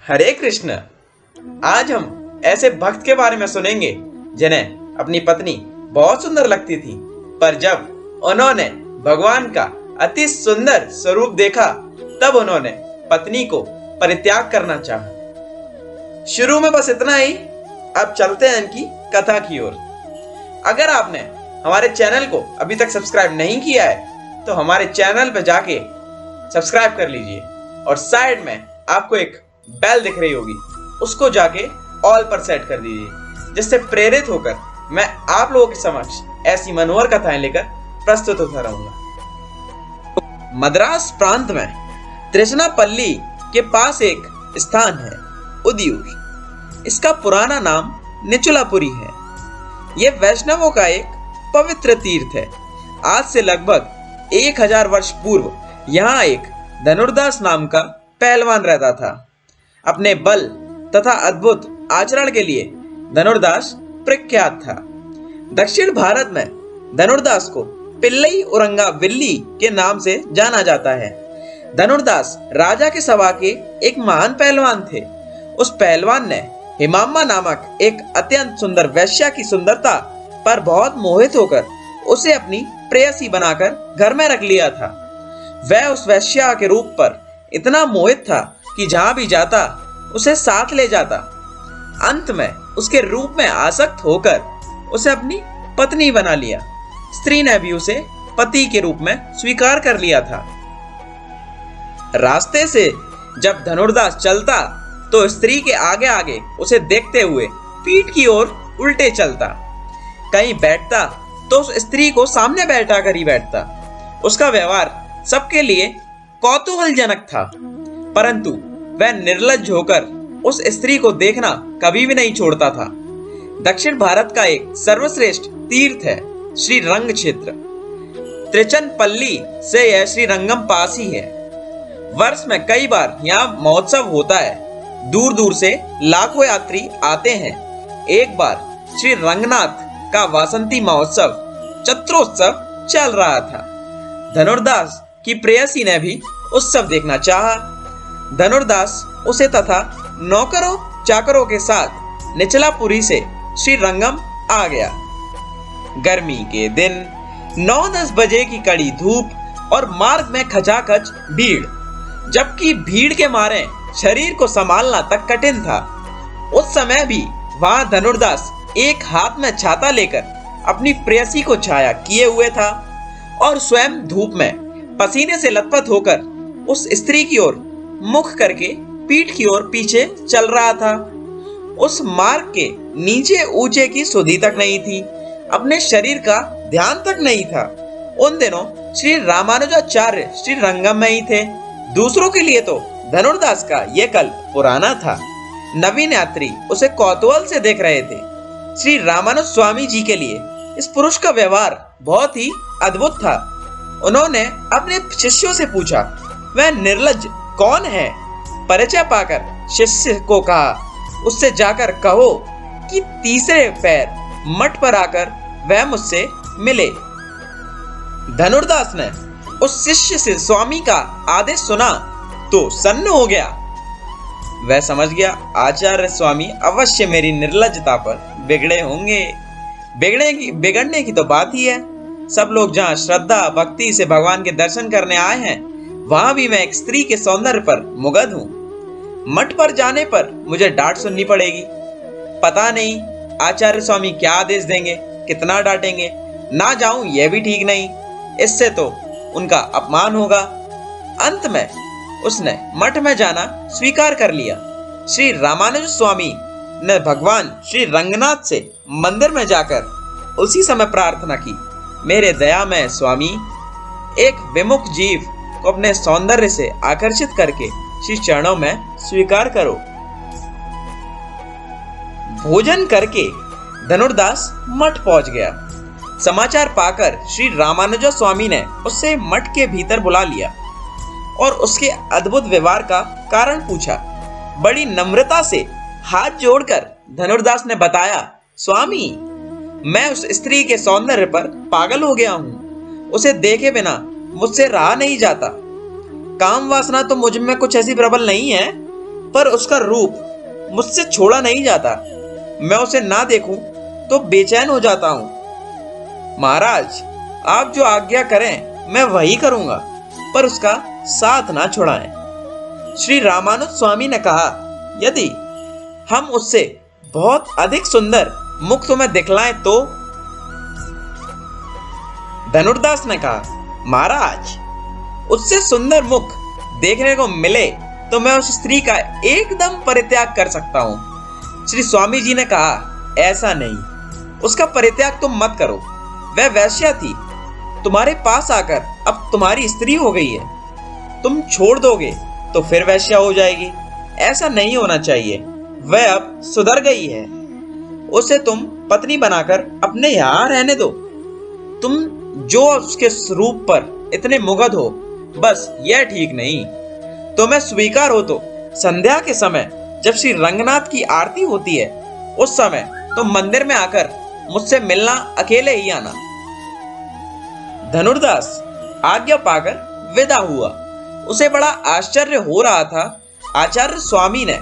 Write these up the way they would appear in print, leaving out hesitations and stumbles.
हरे कृष्ण। आज हम ऐसे भक्त के बारे में सुनेंगे जिन्हें अपनी पत्नी बहुत सुंदर लगती थी, पर जब उन्होंने भगवान का अति सुंदर स्वरूप देखा तब उन्होंने पत्नी को परित्याग करना चाहा। शुरू में बस इतना ही, अब चलते हैं इनकी कथा की ओर। अगर आपने हमारे चैनल को अभी तक सब्सक्राइब नहीं किया है तो हमारे चैनल पर जाके सब्सक्राइब कर लीजिए और साइड में आपको एक बेल दिख रही होगी, उसको जाके ऑल पर सेट कर दीजिए, जिससे प्रेरित होकर मैं आप लोगों के समक्ष ऐसी मनोहर कथाएं लेकर प्रस्तुत होता रहूंगा। मद्रास प्रांत में त्रिचनापल्ली के पास एक स्थान है, उदियूर। इसका पुराना नाम निचुलापुरी है। यह वैष्णवों का एक पवित्र तीर्थ है। आज से लगभग 1000 वर्ष पूर्व यहाँ एक धनुर्दास नाम का पहलवान रहता था। अपने बल तथा अद्भुत आचरण के लिए धनुर्दास प्रख्यात था। दक्षिण भारत में धनुर्दास को पिल्लई उरंगा विल्ली के नाम से जाना जाता है। धनुर्दास राजा के सभा के एक महान पहलवान थे। उस पहलवान ने हिमाम्मा नामक एक अत्यंत सुंदर वैश्या की सुंदरता पर बहुत मोहित होकर उसे अपनी प्रेयसी बनाकर घर में रख लिया था। वह उस वैश्या के रूप पर इतना मोहित था कि जहां भी जाता उसे साथ ले जाता। अंत में उसके रूप में आसक्त होकर उसे अपनी पत्नी बना लिया। स्त्री ने भी उसे पति के रूप में स्वीकार कर लिया था। रास्ते से जब धनुर्दास चलता तो स्त्री के आगे आगे उसे देखते हुए पीठ की ओर उल्टे चलता। कहीं बैठता तो उस स्त्री को सामने बैठा कर ही बैठता। उसका व्यवहार सबके लिए कौतूहलजनक था, परंतु वह निर्लज्ज होकर उस स्त्री को देखना कभी भी नहीं छोड़ता था। दक्षिण भारत का एक सर्वश्रेष्ठ तीर्थ है श्री रंग क्षेत्र। त्रिचनापल्ली से यह श्री रंगम पास ही है। वर्ष में कई बार यहाँ महोत्सव होता है। दूर दूर से लाखों यात्री आते हैं। एक बार श्री रंगनाथ का वासंती महोत्सव चत्रोत्सव चल रहा था। धनुर्दास की प्रेयसी ने भी उत्सव देखना चाहा। धनुर्दास उसे तथा नौकरों चाकरों के साथ निचलापुरी से श्री रंगम आ गया। गर्मी के दिन 9-10 बजे की कड़ी धूप और मार्ग में खचाखच भीड़, जबकि भीड़ के मारे शरीर को संभालना तक कठिन था। उस समय भी वहां धनुर्दास एक हाथ में छाता लेकर अपनी प्रेयसी को छाया किए हुए था और स्वयं धूप में पसीने से लथपथ होकर उस स्त्री की ओर मुख करके पीठ की ओर पीछे चल रहा था। उस मार्ग के नीचे ऊंचे की सुधि तक नहीं थी। अपने शरीर का ध्यान तक नहीं था। उन दिनों श्री रामानुजाचार्य श्री रंगम में ही थे। दूसरों के लिए तो धनुर्दास का यह कल्प पुराना था। नवीन यात्री उसे कौतूहल से देख रहे थे। श्री रामानुज स्वामी जी के लिए इस पुरुष का व्यवहार बहुत ही अद्भुत था। उन्होंने अपने शिष्यों से पूछा, वह निर्लज्ज कौन है? परिचय पाकर शिष्य को कहा, उससे जाकर कहो कि तीसरे पैर मठ पर आकर वह मुझसे मिले। धनुर्दास ने उस शिष्य से स्वामी का आदेश सुना तो सन्न हो गया। वह समझ गया आचार्य स्वामी अवश्य मेरी निर्लज्जता पर बिगड़े होंगे। बिगड़ने की तो बात ही है। सब लोग जहाँ श्रद्धा भक्ति से भगवान के दर्शन करने आए हैं, वहां भी मैं एक स्त्री के सौंदर्य पर मुग्ध हूँ। मठ पर जाने पर मुझे डांट सुननी पड़ेगी। पता नहीं आचार्य स्वामी क्या आदेश देंगे, कितना डांटेंगे। ना जाऊं यह भी ठीक नहीं, इससे तो उनका अपमान होगा। अंत में उसने मठ में जाना स्वीकार कर लिया। श्री रामानुज स्वामी ने भगवान श्री रंगनाथ से मंदिर में जाकर उसी समय प्रार्थना की, मेरे दयामय स्वामी, एक विमुख जीव को अपने सौंदर्य से आकर्षित करके श्री चरणों में स्वीकार करो। भोजन करके धनुर्दास मठ पहुंच गया। समाचार पाकर श्री रामानुज स्वामी ने उससे मठ के भीतर बुला लिया और उसके अद्भुत व्यवहार का कारण पूछा। बड़ी नम्रता से हाथ जोड़कर धनुर्दास ने बताया, स्वामी, मैं उस स्त्री के सौंदर्य पर पागल हो गया हूँ। उसे देखे बिना मुझसे रहा नहीं जाता। काम वासना तो मुझ में कुछ ऐसी प्रबल नहीं है, पर उसका रूप मुझसे छोड़ा नहीं जाता। मैं उसे ना देखूं तो बेचैन हो जाता हूं। महाराज, आप जो आज्ञा करें मैं वही करूंगा, पर उसका साथ ना छुड़ाएं। श्री रामानुज स्वामी ने कहा, यदि हम उससे बहुत अधिक सुंदर मुख तुम्हें दिखलाएं तो? धनुर्दास ने कहा, महाराज, उससे सुंदर मुख देखने को मिले तो मैं उस स्त्री का एकदम परित्याग कर सकता हूं। श्री स्वामी जी ने कहा, ऐसा नहीं, उसका परित्याग तुम मत करो। वह वैश्या थी, तुम्हारे पास आकर अब तुम्हारी स्त्री हो गई है। तुम छोड़ दोगे तो फिर वैश्या हो जाएगी। ऐसा नहीं होना चाहिए। वह अब सुधर गई है, उसे तुम पत्नी बनाकर अपने यहां रहने दो। तुम जो उसके स्वरूप पर इतने मुग्ध हो, बस यह ठीक नहीं। तुम्हें स्वीकार हो तो संध्या के समय जब श्री रंगनाथ की आरती होती है, उस समय तुम मंदिर में आकर मुझसे मिलना अकेले ही आना। धनुर्दास आज्ञा पाकर विदा हुआ। उसे बड़ा आश्चर्य हो रहा था। आचार्य स्वामी ने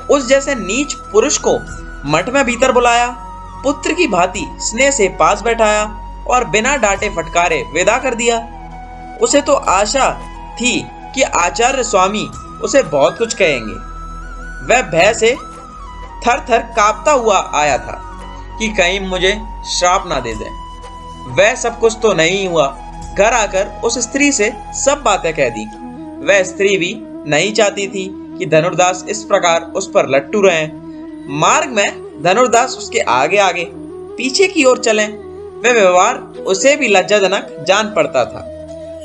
उस जैसे नीच पुरुष को मठ में भीतर बुलाया, पुत्र की भांति स्नेह से पास बैठाया और बिना डांटे फटकारे विदा कर दिया। उसे तो आशा थी कि आचार्य स्वामी उसे बहुत कुछ कहेंगे। वह भय से थर थर कांपता हुआ आया था कि कहीं मुझे श्राप ना दे दे। वह सब कुछ तो नहीं हुआ। घर आकर उस स्त्री से सब बातें कह दी। वह स्त्री भी नहीं चाहती थी कि धनुर्दास इस प्रकार उस पर लट्टू रहे। मार्ग में धनुर्दास उसके आगे आगे पीछे की ओर चले। वह व्यवहार उसे भी लज्जाजनक जान पड़ता था।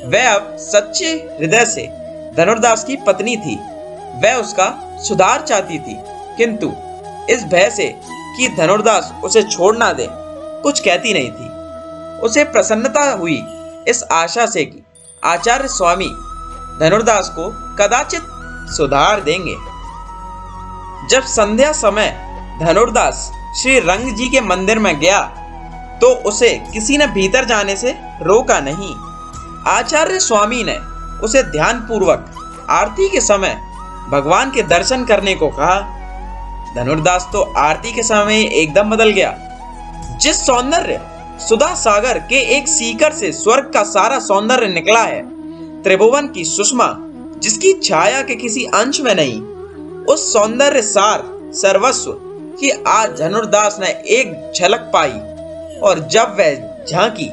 वह अब सच्चे हृदय से धनुर्दास की पत्नी थी। वह उसका सुधार चाहती थी, किंतु इस भय से कि धनुर्दास उसे छोड़ ना दे, कुछ कहती नहीं थी। उसे प्रसन्नता हुई इस आशा से कि आचार्य स्वामी धनुर्दास को कदाचित सुधार देंगे। जब संध्या समय धनुर्दास श्री रंग जी के मंदिर में गया तो उसे किसी ने भीतर जाने से रोका नहीं। आचार्य स्वामी ने उसे ध्यान पूर्वक आरती के समय भगवान के दर्शन करने को कहा। धनुर्दास तो आरती के समय एकदम बदल गया। जिस सौंदर्य सुधा सागर के एक सीकर से स्वर्ग का सारा सौंदर्य निकला है, त्रिभुवन की सुषमा जिसकी छाया के किसी अंश में नहीं, उस सौंदर्य सार सर्वस्व की आज धनुर्दास ने एक झलक पाई। और जब वह झांकी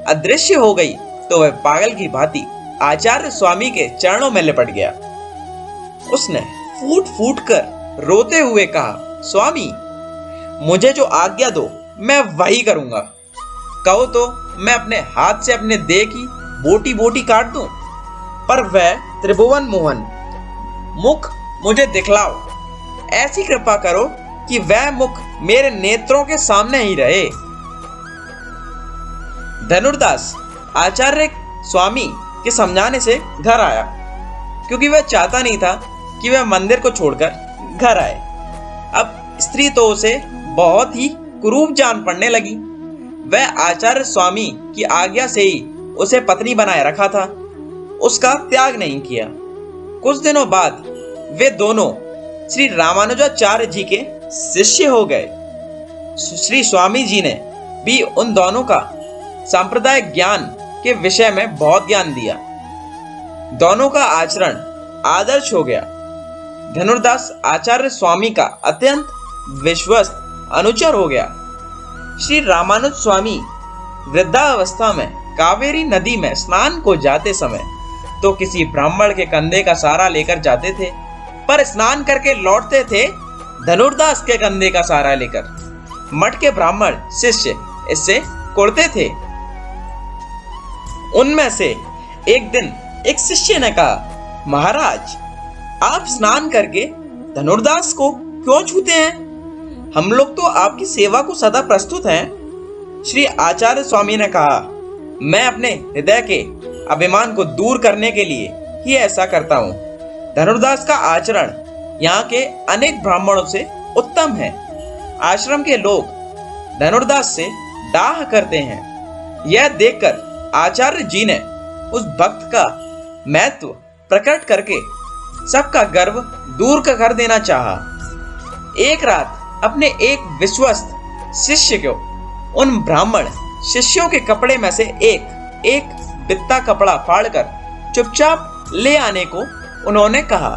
अदृश्य हो गई तो वह पागल की भांति आचार्य स्वामी के चरणों में लिपट गया। उसने फूट फूट कर रोते हुए कहा, स्वामी, मुझे जो आज्ञा दो मैं वही करूंगा। कहो तो मैं अपने हाथ से अपने देह की बोटी बोटी काट दूं, पर वह त्रिभुवन मोहन मुख मुझे दिखलाओ। ऐसी कृपा करो कि वह मुख मेरे नेत्रों के सामने ही रहे। धनुर्दास आचार्य स्वामी के समझाने से घर आया, क्योंकि वह चाहता नहीं था कि वह मंदिर को छोड़कर घर आए। अब स्त्री तो उसे बहुत ही कुरूप जान पड़ने लगी। वह आचार्य स्वामी की आज्ञा से ही उसे पत्नी बनाए रखा था, उसका त्याग नहीं किया। कुछ दिनों बाद वे दोनों श्री रामानुजाचार्य जी के शिष्य हो गए। श्री स्वामी जी ने भी उन दोनों का सांप्रदायिक ज्ञान के विषय में बहुत ज्ञान दिया। दोनों का आचरण आदर्श हो गया। धनुर्दास आचार्य स्वामी का अत्यंत विश्वस्त अनुचर हो गया। श्री रामानुज स्वामी वृद्धावस्था में कावेरी नदी में स्नान को जाते समय तो किसी ब्राह्मण के कंधे का सहारा लेकर जाते थे, पर स्नान करके लौटते थे धनुर्दास के कंधे का सहारा लेकर। मठ के ब्राह्मण शिष्य इससे कुड़ते थे। उनमें से एक दिन एक शिष्य ने कहा, महाराज, आप स्नान करके धनुर्दास को क्यों छूते हैं? हम लोग तो आपकी सेवा को सदा प्रस्तुत हैं। श्री आचार्य स्वामी ने कहा, मैं अपने हृदय के अभिमान को दूर करने के लिए ही ऐसा करता हूँ। धनुर्दास का आचरण यहाँ के अनेक ब्राह्मणों से उत्तम है। आश्रम के लोग धनुर्दास से डाह करते हैं। यह देखकर आचार्य जी ने उस भक्त का महत्व प्रकट करके सबका गर्व दूर कर देना चाहा। एक रात अपने एक विश्वस्त शिष्य को उन ब्राह्मण शिष्यों के कपड़े में से एक बित्ता कपड़ा फाड़कर चुपचाप ले आने को उन्होंने कहा।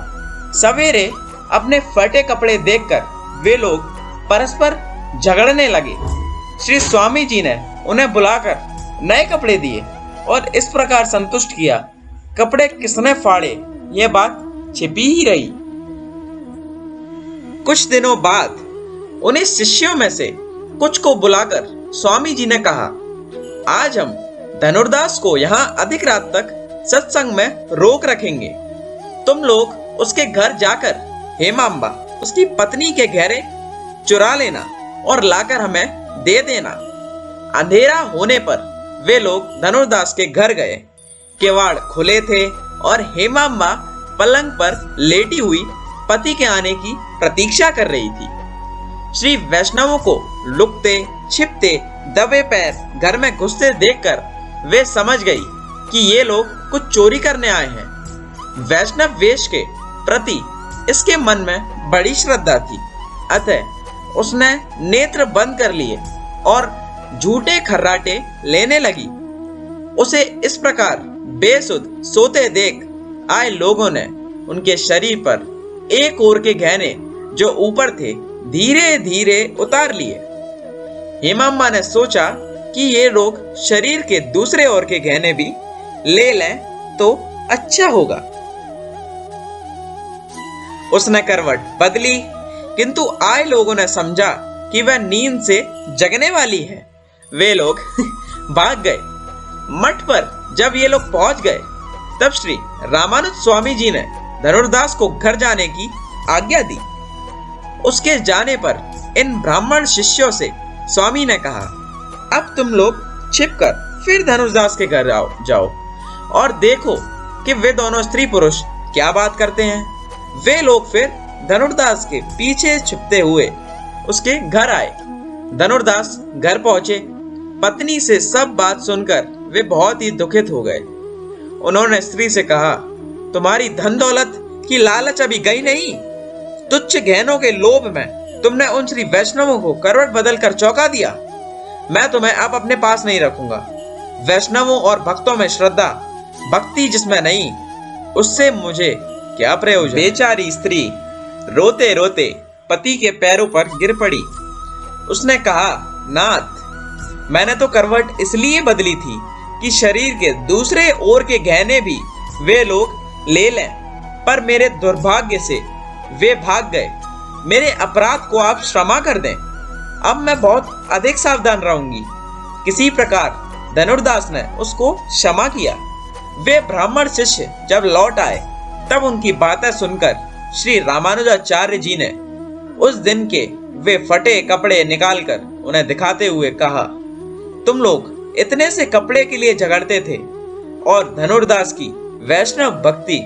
सवेरे अपने फटे कपड़े देखकर वे लोग परस्पर झगड़ने लगे। श्री स्वामी जी ने उन्हें बुलाकर नए कपड़े दिए और इस प्रकार संतुष्ट किया। कपड़े किसने फाड़े यह बात छिपी ही रही। कुछ दिनों बाद उन्हीं शिष्यों में से कुछ को बुलाकर स्वामी जी ने कहा, आज हम धनुर्दास को यहाँ अधिक रात तक सत्संग में रोक रखेंगे। तुम लोग उसके घर जाकर हेमांबा उसकी पत्नी के गहरे चुरा लेना और लाकर हमें दे देना। अंधेरा होने पर वे लोग धनुर्दास के घर गए। किवाड़ खुले थे और हेमांबा पलंग पर लेटी हुई पति के आने की प्रतीक्षा कर रही थी। श्री वैष्णवों को लुकते छिपते दबे पैर घर में घुसते देखकर वे समझ गई कि ये लोग कुछ चोरी करने आए हैं। वैष्णव वेश के प्रति इसके मन में बड़ी श्रद्धा थी, अतः उसने नेत्र बंद कर लिए और झूठे खर्राटे लेने लगी। उसे इस प्रकार बेसुध सोते देख आए लोगों ने उनके शरीर पर एक ओर के गहने जो ऊपर थे धीरे धीरे उतार लिए। हेमांबा ने सोचा कि ये लोग शरीर के दूसरे ओर के गहने भी ले लें तो अच्छा होगा। उसने करवट बदली, किंतु आए लोगों ने समझा कि वह नींद से जगने वाली है। वे लोग भाग गए। मठ पर जब ये लोग पहुंच गए तब श्री रामानुज स्वामी जी ने धनुर्दास को घर जाने की आज्ञा दी। उसके जाने पर इन ब्राह्मण शिष्यों से स्वामी ने कहा, अब तुम लोग छिपकर फिर धनुर्दास के घर जाओ और देखो कि वे दोनों स्त्री पुरुष क्या बात करते हैं। वे लोग फिर धनुर्दास के पीछे छिपते हुए उसके घर आए। धनुर्दास घर पहुंचे। पत्नी से सब बात सुनकर वे बहुत ही दुखित हो गए। उन्होंने स्त्री से कहा, तुम्हारी धन दौलत की लालच अभी गई नहीं। तुच्छ गहनों के लोभ में तुमने उन श्री वैष्णवों को करवट बदल कर चौंका दिया। मैं तुम्हें अब अपने पास नहीं रखूंगा। वैष्णवों और भक्तों में श्रद्धा भक्ति जिसमें नहीं, उससे मुझे क्या प्रयोजन। बेचारी स्त्री रोते रोते पति के पैरों पर गिर पड़ी। उसने कहा, नाथ, मैंने तो करवट इसलिए बदली थी कि शरीर के दूसरे ओर के गहने भी वे लोग ले लें, पर मेरे दुर्भाग्य से वे भाग गए। मेरे अपराध को आप क्षमा कर दें। अब मैं बहुत अधिक सावधान रहूंगी। किसी प्रकार धनुर्दास ने उसको क्षमा किया। वे ब्राह्मण शिष्य जब लौट आए तब उनकी बातें सुनकर श्री रामानुजाचार्य जी ने उस दिन के वे फटे कपड़े निकालकर उन्हें दिखाते हुए कहा, तुम लोग इतने से कपड़े के लिए झगड़ते थे और धनुर्दास की वैष्णव भक्ति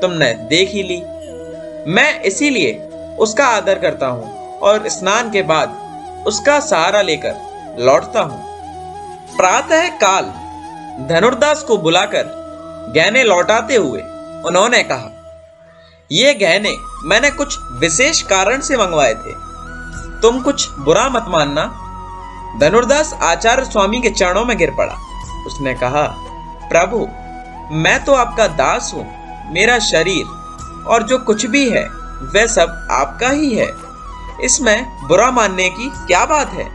तुमने देख ही ली। मैं इसीलिए उसका आदर करता हूँ और स्नान के बाद उसका सहारा लेकर लौटता हूँ। प्रातः काल धनुर्दास को बुलाकर गहने लौटाते हुए उन्होंने कहा, ये गहने मैंने कुछ विशेष कारण से मंगवाए थे, तुम कुछ बुरा मत मानना। धनुर्दास आचार्य स्वामी के चरणों में गिर पड़ा। उसने कहा, प्रभु, मैं तो आपका दास हूँ। मेरा शरीर और जो कुछ भी है वह सब आपका ही है। इसमें बुरा मानने की क्या बात है।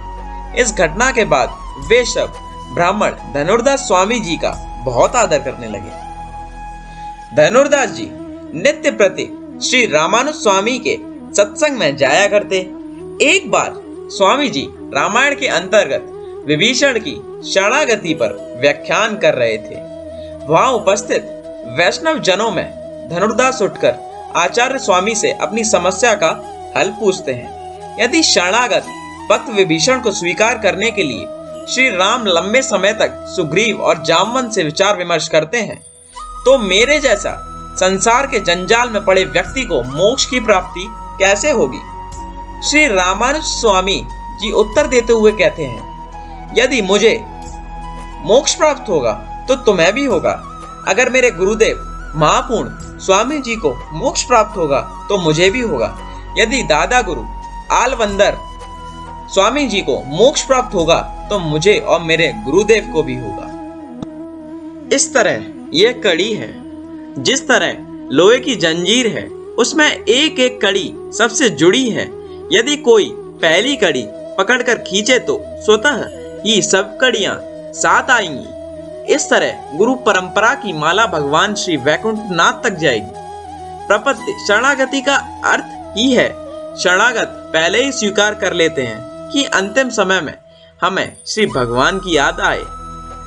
इस घटना के बाद वे सब ब्राह्मण धनुर्दास स्वामी जी का बहुत आदर करने लगे। धनुर्दास जी नित्य प्रति श्री रामानुज स्वामी के सत्संग में जाया करते। एक बार स्वामी जी रामायण के अंतर्गत विभीषण की शरणागति पर व्याख्यान कर रहे थे। वहां उपस्थित वैष्णव जनों में धनुर्दास उठकर आचार्य स्वामी से अपनी समस्या का हल पूछते हैं। यदि शरणागत भक्त विभीषण को स्वीकार करने के लिए श्री राम लंबे समय तक सुग्रीव और जामवंत से विचार विमर्श करते हैं, तो मेरे जैसा संसार के जंजाल में पड़े व्यक्ति को मोक्ष की प्राप्ति कैसे होगी। श्री रामानुज स्वामी जी उत्तर देते हुए कहते हैं, यदि मुझे मोक्ष प्राप्त होगा तो तुम्हें भी होगा। अगर मेरे गुरुदेव महापूर्ण स्वामी जी को मोक्ष प्राप्त होगा तो मुझे भी होगा। यदि दादा गुरु आलवंदर स्वामी जी को मोक्ष प्राप्त होगा तो मुझे और मेरे गुरुदेव को भी होगा। इस तरह यह कड़ी है। जिस तरह लोहे की जंजीर है, उसमें एक एक कड़ी सबसे जुड़ी है। यदि कोई पहली कड़ी पकड़कर खींचे तो स्वतः ही सब कड़ियां साथ आएंगी। इस तरह गुरु परंपरा की माला भगवान श्री वैकुंठनाथ तक जाएगी। प्रपत्ति शरणागति का अर्थ ही है, शरणागत पहले ही स्वीकार कर लेते हैं कि अंतिम समय में हमें श्री भगवान की याद आए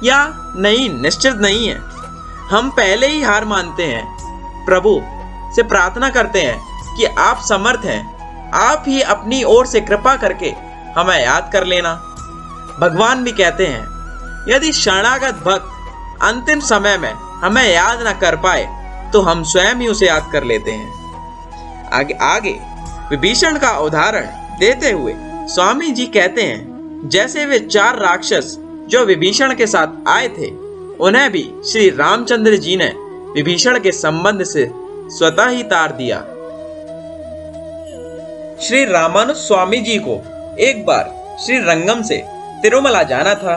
या नहीं निश्चित नहीं है। हम पहले ही हार मानते हैं, प्रभु से प्रार्थना करते हैं कि आप समर्थ हैं, आप ही अपनी ओर से कृपा करके हमें याद कर लेना। भगवान भी कहते हैं, यदि शरणागत भक्त अंतिम समय में हमें याद न कर पाए तो हम स्वयं ही उसे याद कर लेते हैं। आगे विभीषण का उदाहरण देते हुए स्वामी जी कहते हैं, जैसे वे 4 राक्षस जो विभीषण के साथ आए थे, उन्हें भी श्री रामचंद्र जी ने विभीषण के संबंध से स्वतः ही तार दिया। श्री रामानुज स्वामी जी को एक बार श्री रंगम से तिरुमला जाना था।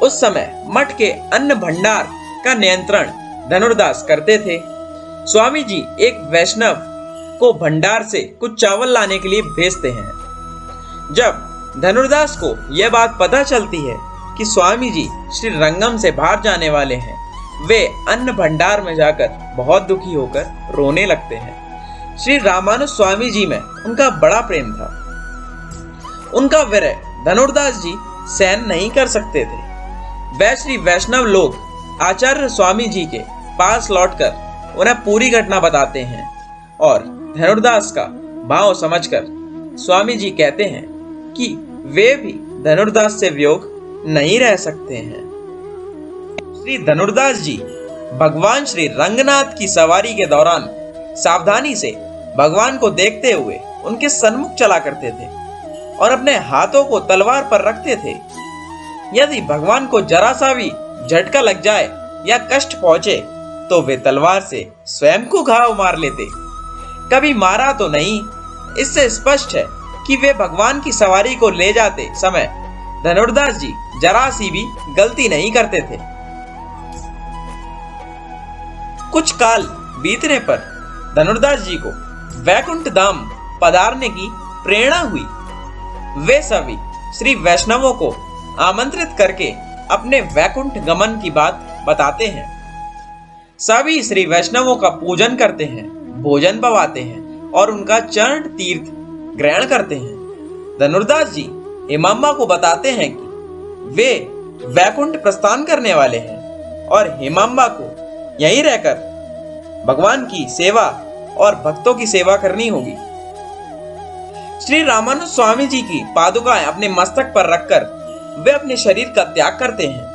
उस समय मठ के अन्न भंडार का नियंत्रण धनुर्दास करते थे। स्वामी जी एक वैष्णव को भंडार से कुछ चावल लाने के लिए भेजते हैं। जब धनुर्दास को यह बात पता चलती है कि स्वामी जी श्री रंगम से बाहर जाने वाले हैं, वे अन्न भंडार में जाकर बहुत दुखी होकर रोने लगते हैं। श्री रामानुज स्वामी जी में उनका बड़ा प्रेम था। उनका विरह धनुर्दास जी सहन नहीं कर सकते थे। वह श्री वैष्णव लोग आचार्य स्वामी जी के पास लौटकर उन्हें पूरी घटना बताते हैं और धनुर्दास का भाव समझकर स्वामी जी कहते हैं कि वे भी धनुर्दास से वियोग नहीं रह सकते हैं। श्री धनुर्दास जी भगवान श्री रंगनाथ की सवारी के दौरान सावधानी से भगवान को देखते हुए उनके सन्मुख चला करते थे और अपने हाथों को तलवार पर रखते थे। यदि भगवान को जरा सा भी झटका लग जाए या कष्ट पहुंचे तो वे तलवार से स्वयं को घाव मार लेते। कभी मारा तो नहीं, इससे स्पष्ट है कि वे भगवान की सवारी को ले जाते समय धनुर्दास जी जरा सी भी गलती नहीं करते थे। कुछ काल बीतने पर धनुर्दास जी को वैकुंठ धाम पधारने की प्रेरणा हुई। वे सभी श्री वैष्णवों को आमंत्रित करके अपने वैकुंठ गमन की बात बताते हैं। सभी श्री वैष्णवों का पूजन करते हैं, भोजन पवाते हैं और उनका चरण तीर्थ ग्रहण करते हैं। धनुर्दास जी हेमांबा को बताते हैं कि वे वैकुंठ प्रस्थान करने वाले हैं और हेमांबा को यहीं रहकर भगवान की सेवा और भक्तों की सेवा करनी होगी। श्री रामानुज स्वामी जी की पादुकाएं अपने मस्तक पर रखकर वे अपने शरीर का त्याग करते हैं।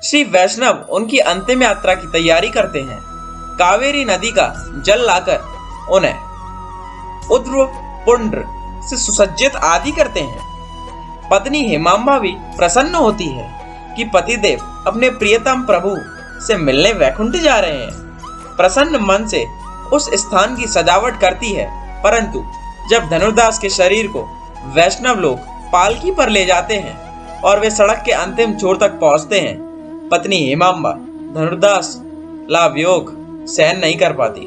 श्री वैष्णव उनकी अंतिम यात्रा की तैयारी करते हैं। कावेरी नदी का जल लाकर उन्हें उद्र पुंड्र से सुसज्जित आदि करते हैं। पत्नी हेमांबा भी प्रसन्न होती है कि पतिदेव अपने प्रियतम प्रभु से मिलने वैकुंठ जा रहे हैं। प्रसन्न मन से उस स्थान की सजावट करती है, परंतु जब धनुर्दास के शरीर को वैष्णव लोग पालकी पर ले जाते हैं और वे सड़क के अंतिम छोर तक पहुंचते हैं, पत्नी हेमांबा धनुर्दास ला वियोग सहन नहीं कर पाती।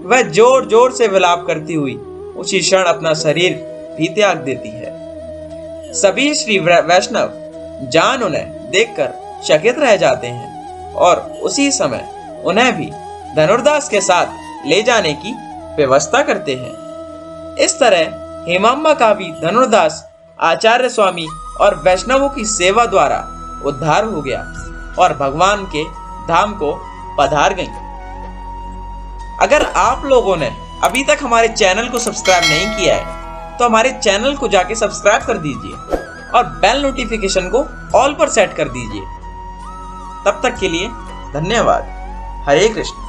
वह जोर जोर से विलाप करती हुई उसी क्षण अपना शरीर भी त्याग देती है। सभी श्री वैष्णव जान उन्हें देखकर चकित रह जाते हैं और उसी समय उन्हें भी धनुर्दास के साथ ले जाने की व्यवस्था करते हैं। इस तरह हेमांबा का भी धनुर्दास आचार्य स्वामी और वैष्णवों की सेवा द्वारा उद्धार हो गया और भगवान के धाम को पधार गई। अगर आप लोगों ने अभी तक हमारे चैनल को सब्सक्राइब नहीं किया है तो हमारे चैनल को जाके सब्सक्राइब कर दीजिए और बेल नोटिफिकेशन को ऑल पर सेट कर दीजिए। तब तक के लिए धन्यवाद। हरे कृष्ण।